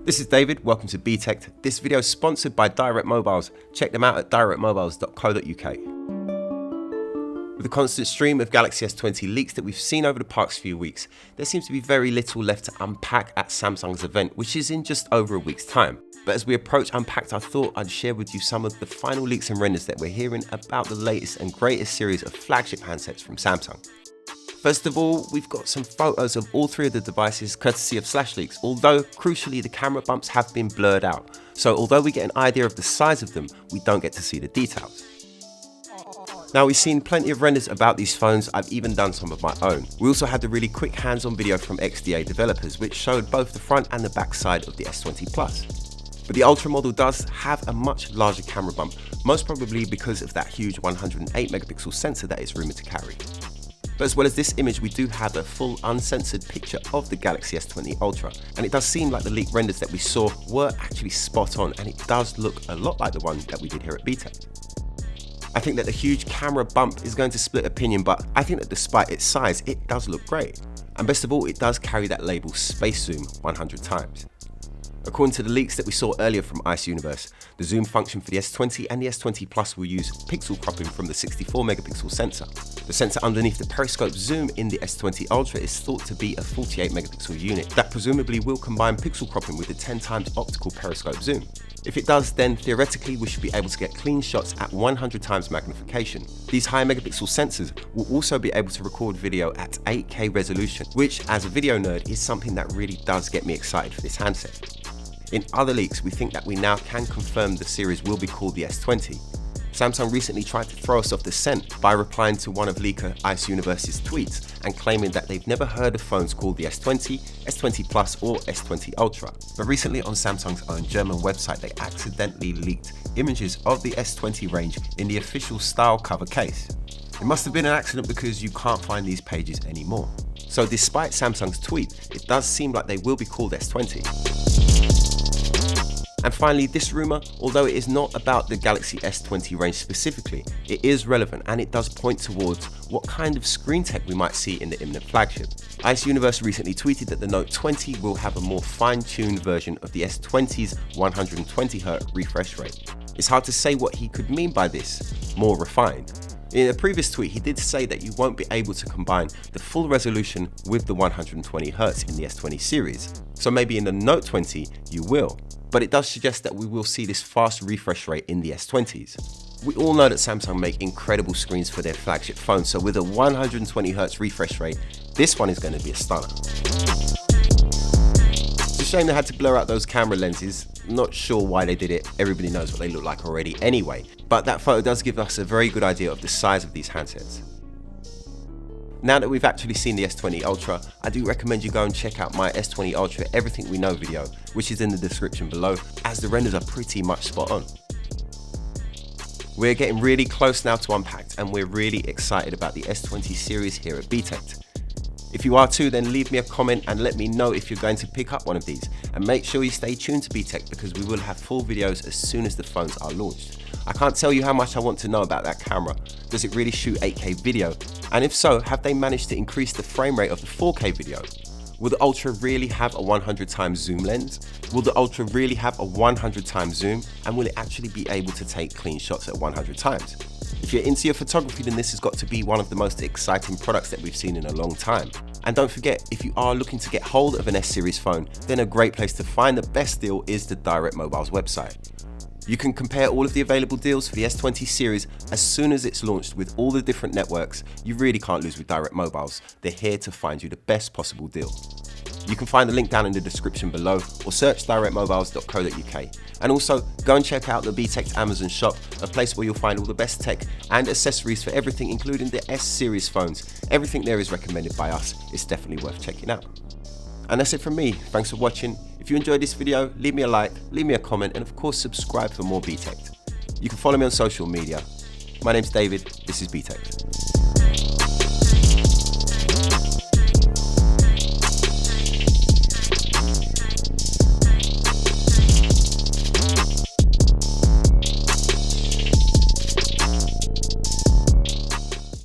This is David, welcome to Btekt. This video is sponsored by Direct Mobiles. Check them out at directmobiles.co.uk. With the constant stream of Galaxy S20 leaks that we've seen over the past few weeks, there seems to be very little left to unpack at Samsung's event, which is in just over a week's time. But as we approach Unpacked, I thought I'd share with you some of the final leaks and renders that we're hearing about the latest and greatest series of flagship handsets from Samsung. First of all, we've got some photos of all three of the devices courtesy of SlashLeaks, although crucially the camera bumps have been blurred out. So although we get an idea of the size of them, we don't get to see the details. Now, we've seen plenty of renders about these phones. I've even done some of my own. We also had the really quick hands-on video from XDA developers, which showed both the front and the back side of the S20 Plus. But the Ultra model does have a much larger camera bump, most probably because of that huge 108 megapixel sensor that it's rumoured to carry. But as well as this image, we do have a full uncensored picture of the Galaxy S20 Ultra, and it does seem like the leaked renders that we saw were actually spot on, and it does look a lot like the one that we did here at Btekt. I think that the huge camera bump is going to split opinion, but I think that despite its size, it does look great. And best of all, it does carry that label Space Zoom 100 times. According to the leaks that we saw earlier from Ice Universe, the zoom function for the S20 and the S20 Plus will use pixel cropping from the 64 megapixel sensor. The sensor underneath the periscope zoom in the S20 Ultra is thought to be a 48 megapixel unit that presumably will combine pixel cropping with the 10 times optical periscope zoom. If it does, then theoretically we should be able to get clean shots at 100 times magnification. These high megapixel sensors will also be able to record video at 8K resolution, which as a video nerd is something that really does get me excited for this handset. In other leaks, we think that we now can confirm the series will be called the S20. Samsung recently tried to throw us off the scent by replying to one of leaker Ice Universe's tweets and claiming that they've never heard of phones called the S20, S20 Plus or S20 Ultra. But recently on Samsung's own German website, they accidentally leaked images of the S20 range in the official style cover case. It must have been an accident because you can't find these pages anymore. So despite Samsung's tweet, it does seem like they will be called S20. And finally, this rumour, although it is not about the Galaxy S20 range specifically, it is relevant and it does point towards what kind of screen tech we might see in the imminent flagship. Ice Universe recently tweeted that the Note 20 will have a more fine-tuned version of the S20's 120Hz refresh rate. It's hard to say what he could mean by this, more refined. In a previous tweet, he did say that you won't be able to combine the full resolution with the 120Hz in the S20 series. So maybe in the Note 20, you will. But it does suggest that we will see this fast refresh rate in the S20s. We all know that Samsung make incredible screens for their flagship phones, so with a 120Hz refresh rate, this one is going to be a stunner. It's a shame they had to blur out those camera lenses. I'm not sure why they did it, everybody knows what they look like already anyway. But that photo does give us a very good idea of the size of these handsets. Now that we've actually seen the S20 Ultra, I do recommend you go and check out my S20 Ultra Everything We Know video, which is in the description below, as the renders are pretty much spot on. We're getting really close now to Unpacked, and we're really excited about the S20 series here at Btekt. If you are too, then leave me a comment and let me know if you're going to pick up one of these, and make sure you stay tuned to Btekt because we will have full videos as soon as the phones are launched. I can't tell you how much I want to know about that camera. Does it really shoot 8K video? And if so, have they managed to increase the frame rate of the 4K video? Will the Ultra really have a 100 times zoom lens? Will the Ultra really have a 100 times zoom? And will it actually be able to take clean shots at 100 times? If you're into your photography, then this has got to be one of the most exciting products that we've seen in a long time. And don't forget, if you are looking to get hold of an S-series phone, then a great place to find the best deal is the Direct Mobiles website. You can compare all of the available deals for the S20 series as soon as it's launched with all the different networks. You really can't lose with Direct Mobiles. They're here to find you the best possible deal. You can find the link down in the description below or search directmobiles.co.uk. And also go and check out the Btekt Amazon shop, a place where you'll find all the best tech and accessories for everything, including the S-series phones. Everything there is recommended by us. It's definitely worth checking out. And that's it from me. Thanks for watching. If you enjoyed this video, leave me a like, leave me a comment, and of course subscribe for more Btekt. You can follow me on social media. My name's David, this is Btekt.